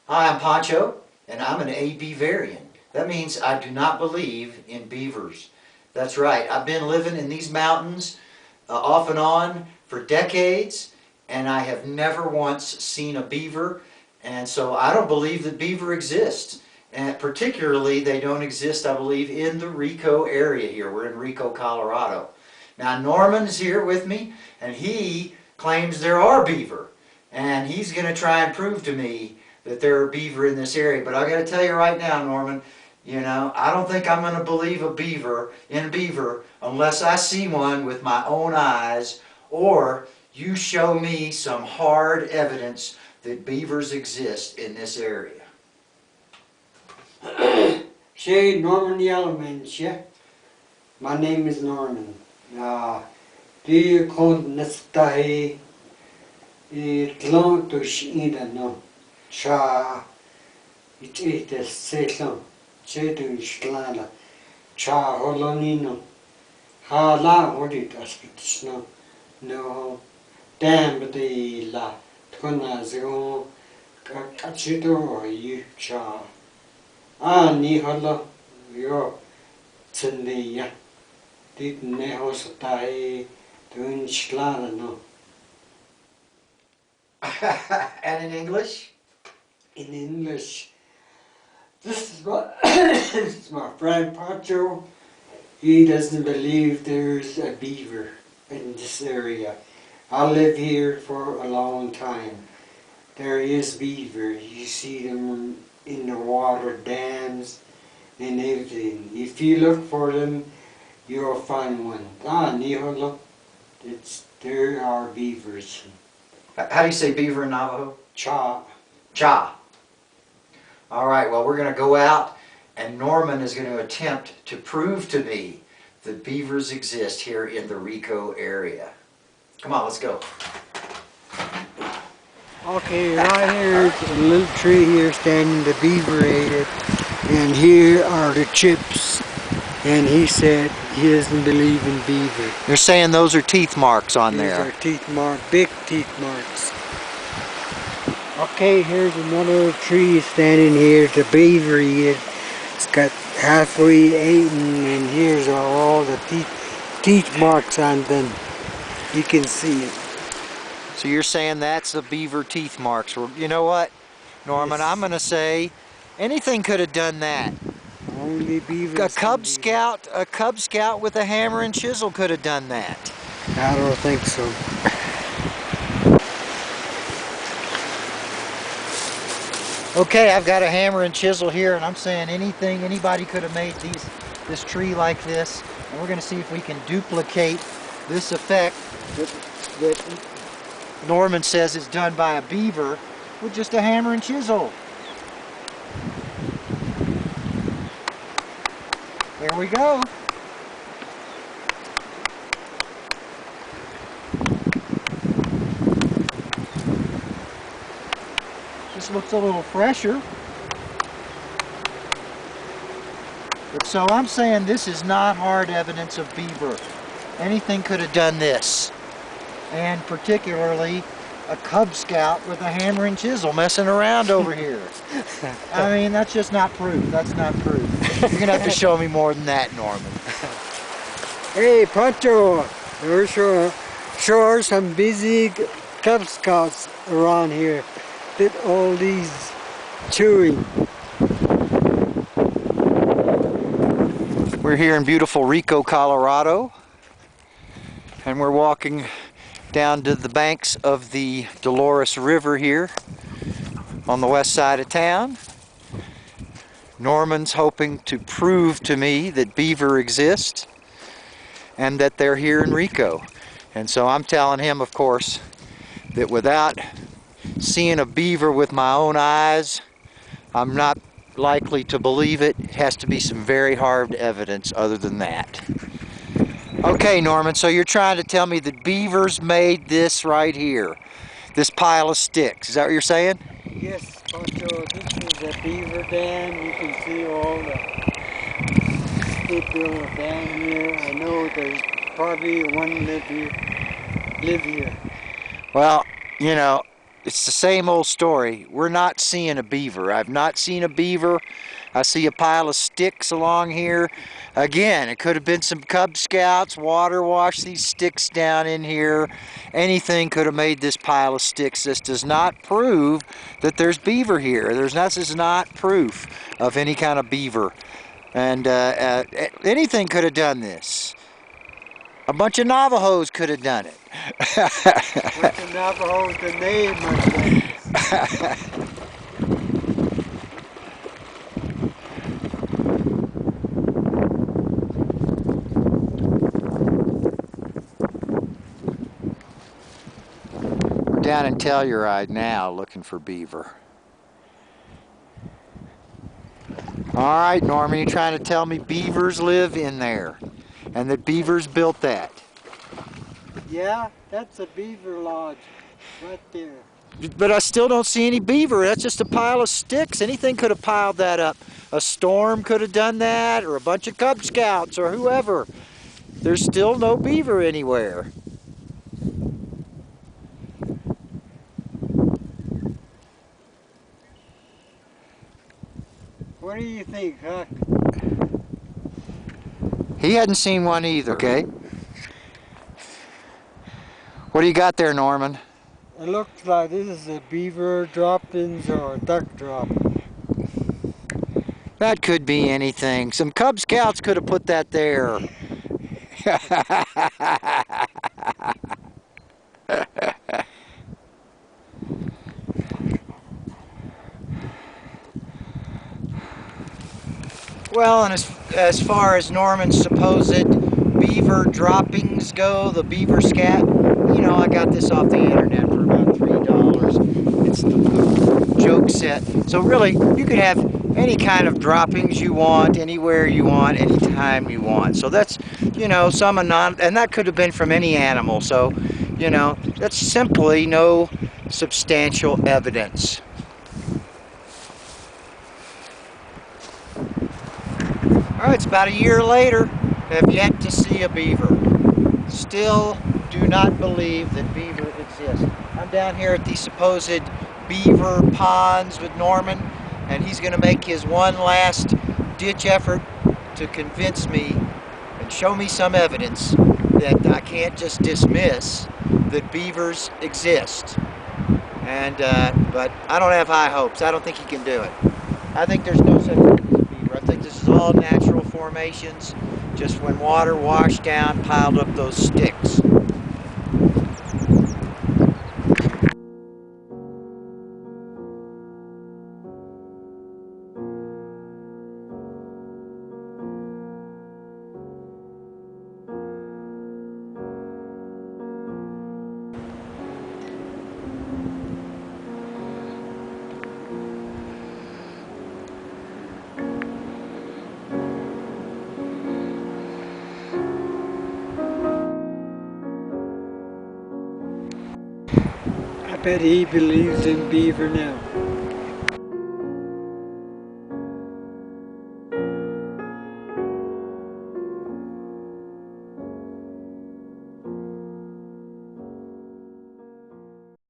Hi, I'm Pancho, and I'm an A-beavarian. That means I do not believe in beavers. That's right, I've been living in these mountains off and on for decades, and I have never once seen a beaver, and so I don't believe that beaver exists. And particularly, they don't exist, I believe, in the Rico area here. We're in Rico, Colorado. Now, Norman's here with me, and he claims there are beaver, and he's going to try and prove to me that there are beaver in this area. But I got to tell you right now, Norman, I don't think I'm going to believe a beaver unless I see one with my own eyes, or you show me some hard evidence that beavers exist in this area. Say Norman Yellowman, yeah? My name is Norman. Do you count Nestahi? Long to Shida no. Cha, it is the Setlon, Chetu Shlana, Cha Holonino. Hala, what it as it snow. No, damn the la, Tonazio, Cachito, you cha. Ni holla, yo, Tsindia. Did Nehos Tai doing Shlana no. And in English? In English, this is my friend Pancho. He doesn't believe there's a beaver in this area. I live here for a long time. There is beaver. You see them in the water dams and everything. If you look for them, you'll find one. Niholo, there are beavers. How do you say beaver in Navajo? Cha. Cha. All right, well, we're going to go out, and Norman is going to attempt to prove to me that beavers exist here in the Rico area. Come on, let's go. Okay, right here is a little tree here standing, the beaver ate it, and here are the chips, and he said he doesn't believe in beaver. You're saying those are teeth marks on there. These are teeth marks, big teeth marks. Okay, here's another tree standing here, the beaver ate. It's got halfway eaten, and here's all the teeth marks on them. You can see it. So you're saying that's the beaver teeth marks. Well, you know what, Norman, yes. I'm going to say anything could have done that. Only beavers. A Cub Scout with a hammer and chisel could have done that. I don't think so. Okay, I've got a hammer and chisel here, and I'm saying anybody could have made this tree like this, and we're going to see if we can duplicate this effect that Norman says is done by a beaver with just a hammer and chisel. There we go. This looks a little fresher. But so I'm saying this is not hard evidence of beaver. Anything could have done this. And particularly a Cub Scout with a hammer and chisel messing around over here. I mean, that's just not proof. That's not proof. You're going to have to show me more than that, Norman. Hey, Pancho, there's sure some busy Cub Scouts around here. Did all these chewing. We're here in beautiful Rico, Colorado, and we're walking down to the banks of the Dolores River here on the west side of town. Norman's hoping to prove to me that beaver exist and that they're here in Rico. And so I'm telling him, of course, that without seeing a beaver with my own eyes, I'm not likely to believe it. It has to be some very hard evidence other than that. Okay, Norman, so you're trying to tell me that beavers made this right here, this pile of sticks. Is that what you're saying? Yes, Pancho, this is a beaver dam. You can see all the people down here. I know there's probably one live here. Well, it's the same old story. We're not seeing a beaver. I've not seen a beaver. I see a pile of sticks along here. Again, it could have been some Cub Scouts, water washed these sticks down in here. Anything could have made this pile of sticks. This does not prove that there's beaver here. This is not proof of any kind of beaver. And anything could have done this. A bunch of Navajos could have done it. Bunch of Navajo, the name, my friends. We're down in Telluride now looking for beaver. All right, Norman, you're trying to tell me beavers live in there and that beavers built that. Yeah, that's a beaver lodge right there. But I still don't see any beaver. That's just a pile of sticks. Anything could have piled that up. A storm could have done that, or a bunch of Cub Scouts, or whoever. There's still no beaver anywhere. What do you think, Huck? He hadn't seen one either, okay? What do you got there, Norman? It looks like this is a beaver droppings or a duck drop. That could be anything. Some Cub Scouts could have put that there. Well, and as far as Norman's supposed beaver droppings go, the beaver scat, you know, I got this off the internet for about $3. It's the joke set. So really, you could have any kind of droppings you want, anywhere you want, anytime you want. So that's, you know, and that could have been from any animal. So, you know, that's simply no substantial evidence. All right, it's about a year later. Have yet to see a beaver. Still do not believe that beaver exist. I'm down here at the supposed beaver ponds with Norman, and he's going to make his one last ditch effort to convince me and show me some evidence that I can't just dismiss that beavers exist. And but I don't have high hopes. I don't think he can do it. I think there's no such thing as a beaver. I think this is all natural formations, just when water washed down, piled up those sticks. I bet he believes in beaver now.